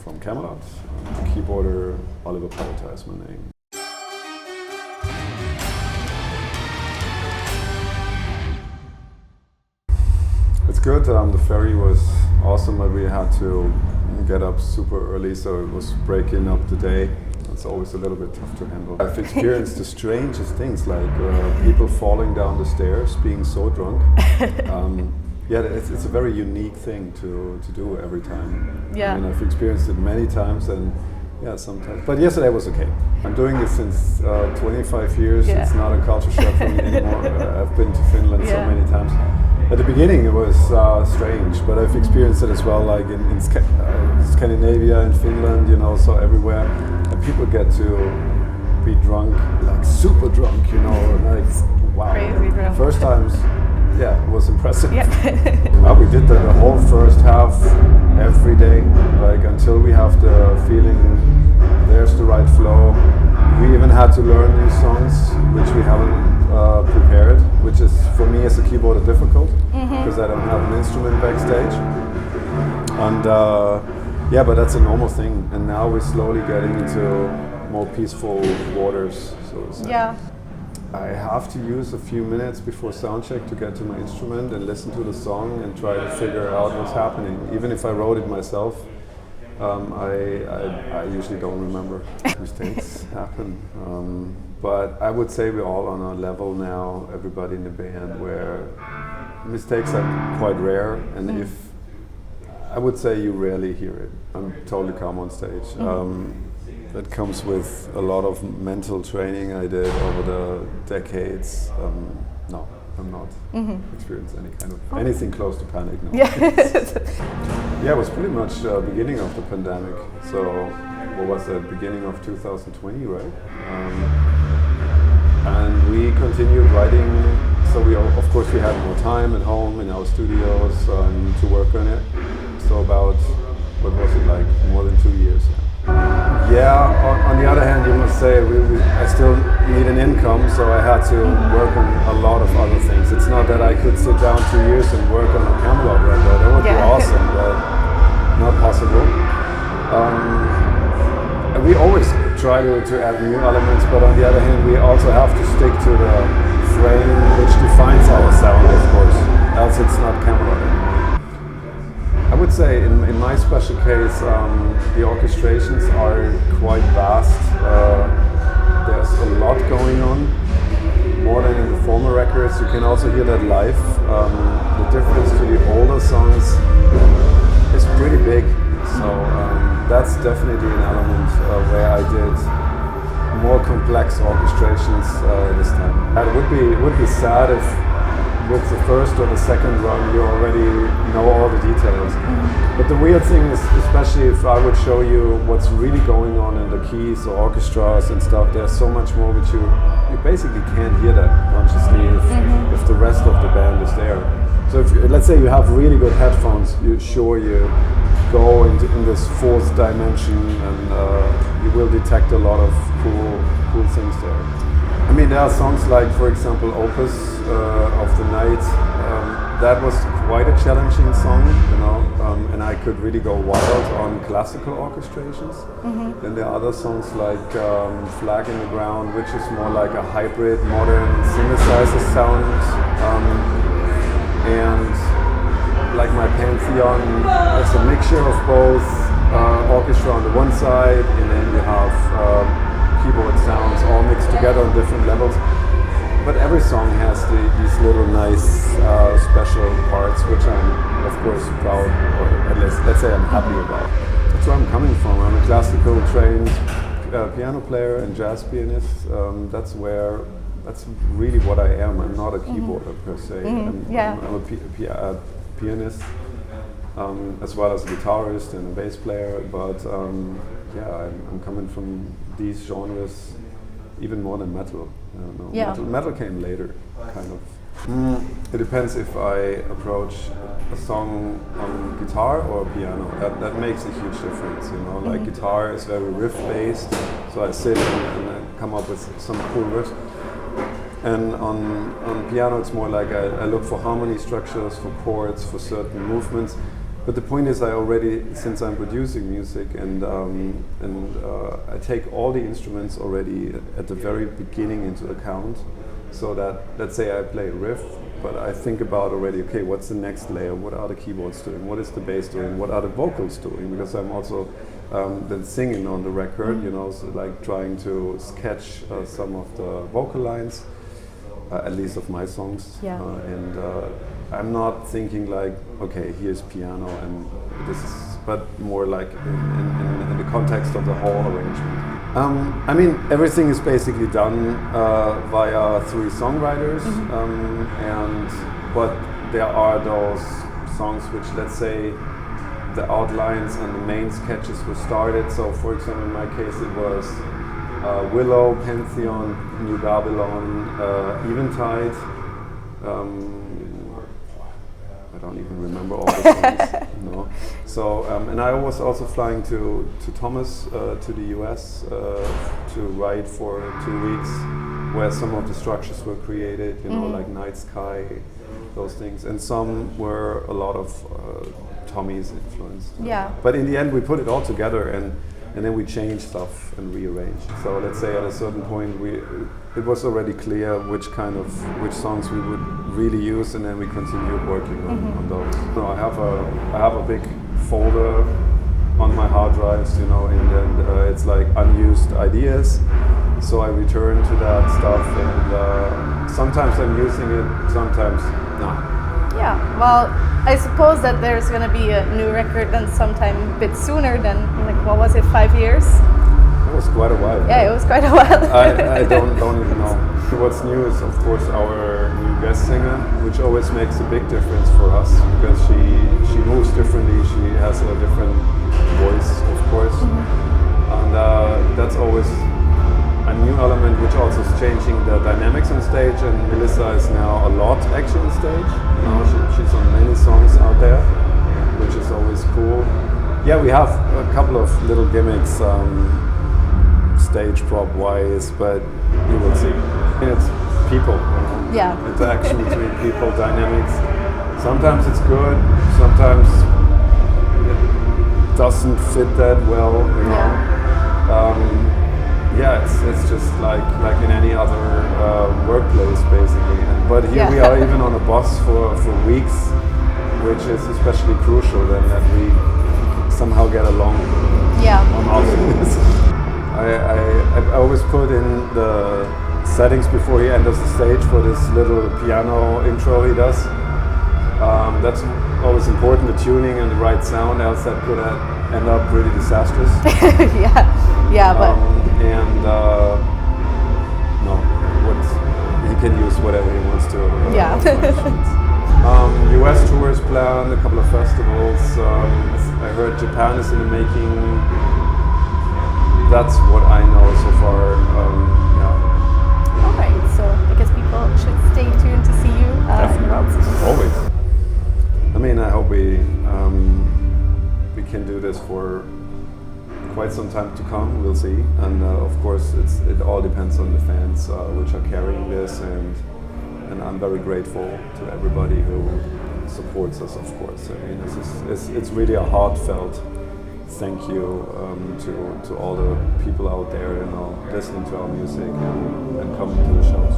from Kamelot. Keyboarder Oliver Palotai is my name. It's good. The ferry was awesome, but we had to get up super early, so it was breaking up the day. It's always a little bit tough to handle. I've experienced the strangest things, like people falling down the stairs, being so drunk. Yeah, it's a very unique thing to do every time. Yeah. I mean, I've experienced it many times, and yeah, sometimes. But yesterday was okay. I'm doing this since 25 years. Yeah. It's not a culture shock for me anymore. I've been to Finland so Yeah. many times. At the beginning it was strange, but I've experienced it as well, like in Scandinavia, in Finland, you know, so everywhere. And people get to be drunk, like super drunk, you know, like wow. Crazy drunk. First times, yeah, it was impressive. Yep. We did the whole first half every day, like until we have the feeling there's the right flow. We even had to learn new songs, which we haven't prepared, which is for me as a keyboarder difficult because I don't have an instrument backstage. And yeah, but that's a normal thing. And now we're slowly getting into more peaceful waters, so to say. Yeah. I have to use a few minutes before soundcheck to get to my instrument and listen to the song and try to figure out what's happening. Even if I wrote it myself, I usually don't remember. Mistakes happen. But I would say we're all on a level now, everybody in the band, where mistakes are quite rare, and if I would say you rarely hear it. I'm totally calm on stage. That comes with a lot of mental training I did over the decades. No, I'm not experienced any kind of anything close to panic. No. Yeah. Yeah, it was pretty much beginning of the pandemic. So what was that? Beginning of 2020, right? And we continued writing. So of course, we had more time at home in our studios to work on it. So about, what was it, like more than 2 years? Yeah, on the other hand, you must say I still need an income, so I had to work on a lot of other things. It's not that I could sit down 2 years and work on a Kamelot record. That would be awesome, but not possible. And we always try to add new elements, but on the other hand, we also have to stick to the frame which defines our sound, of course, else it's not Kamelot anymore. I would say in my special case, the orchestrations are quite vast. There's a lot going on, more than in the former records. You can also hear that live. The difference to the older songs is pretty big. So that's definitely an element where I did more complex orchestrations this time. And it would be sad if with the first or the second run you already know all the details. But the weird thing is, especially if I would show you what's really going on in the keys or orchestras and stuff, there's so much more which you basically can't hear that consciously if the rest of the band is there. So if let's say you have really good headphones, you go in this fourth dimension, and you will detect a lot of cool things there. I mean, there are songs like, for example, Opus of the Night. That was quite a challenging song, you know, and I could really go wild on classical orchestrations. Then there are other songs like Flag in the Ground, which is more like a hybrid modern synthesizer sound. And like my Pantheon, it's a mixture of both orchestra on the one side, and then you have keyboard sounds all mixed together on different levels. But every song has these little nice special parts, which I'm of course proud, or at least let's say I'm happy about. That's where I'm coming from. I'm a classical trained piano player and jazz pianist. That's really what I am. I'm not a keyboarder per se. I'm a pianist, as well as a guitarist and a bass player. But yeah, I'm coming from these genres even more than metal. I don't know. Yeah. Metal came later, kind of. It depends if I approach a song on guitar or piano. That makes a huge difference, you know. Like guitar is very riff based, so I sit and I come up with some cool riffs. And on piano, it's more like I look for harmony structures, for chords, for certain movements. But the point is, I already, since I'm producing music, and I take all the instruments already at the very beginning into account, so that, let's say I play a riff, but I think about already, okay, what's the next layer? What are the keyboards doing? What is the bass doing? What are the vocals doing? Because I'm also then singing on the record, you know, so like trying to sketch some of the vocal lines, at least of my songs, and I'm not thinking like, okay, here's piano and this is, but more like in the context of the whole arrangement. I mean, everything is basically done via 3 songwriters, but there are those songs which, let's say, the outlines and the main sketches were started. So, for example, in my case, it was Willow, Pantheon, New Babylon, Eventide. I don't even remember all the songs. No. So, and I was also flying to Thomas, to the US, to write for 2 weeks, where some of the structures were created, you know, like Night Sky, those things. And some were a lot of Tommy's influence. Yeah. But in the end, we put it all together, and then we changed stuff and rearranged. So let's say at a certain point, it was already clear which songs we would really use, and then we continued working on those. So I have a big folder on my hard drives, you know, and then it's like unused ideas. So I return to that stuff, and sometimes I'm using it, sometimes not. Yeah, well, I suppose that there's going to be a new record then sometime a bit sooner than, like, what was it, 5 years? It was quite a while. Yeah, it was quite a while. I don't even know. What's new is, of course, our new guest singer, which always makes a big difference for us, because she moves differently, she has a different voice, of course. And that's always a new element, which also is changing the dynamics on stage, and Melissa is now a lot actually on stage. Now she's on many songs out there, which is always cool. Yeah, we have a couple of little gimmicks, stage prop wise, but you will see. It's people, you know? Yeah. Interaction between people, dynamics. Sometimes it's good, sometimes it doesn't fit that well, you know? Yeah, it's just like in any other workplace, basically. But here we are even on a bus for weeks, which is especially crucial then that we somehow get along on all of this. I always put in the settings before he enters the stage for this little piano intro he does. That's always important, the tuning and the right sound, else that could end up really disastrous. But he can use whatever he wants to. US tours planned, a couple of festivals. I heard Japan is in the making. That's what I know so far. Alright, so I guess people should stay tuned to see you always. I mean, I hope we can do this for quite some time to come. We'll see, and of course, it all depends on the fans which are carrying this, and I'm very grateful to everybody who supports us. Of course, I mean, it's really a heartfelt thank you to all the people out there, you know, listening to our music and coming to the shows.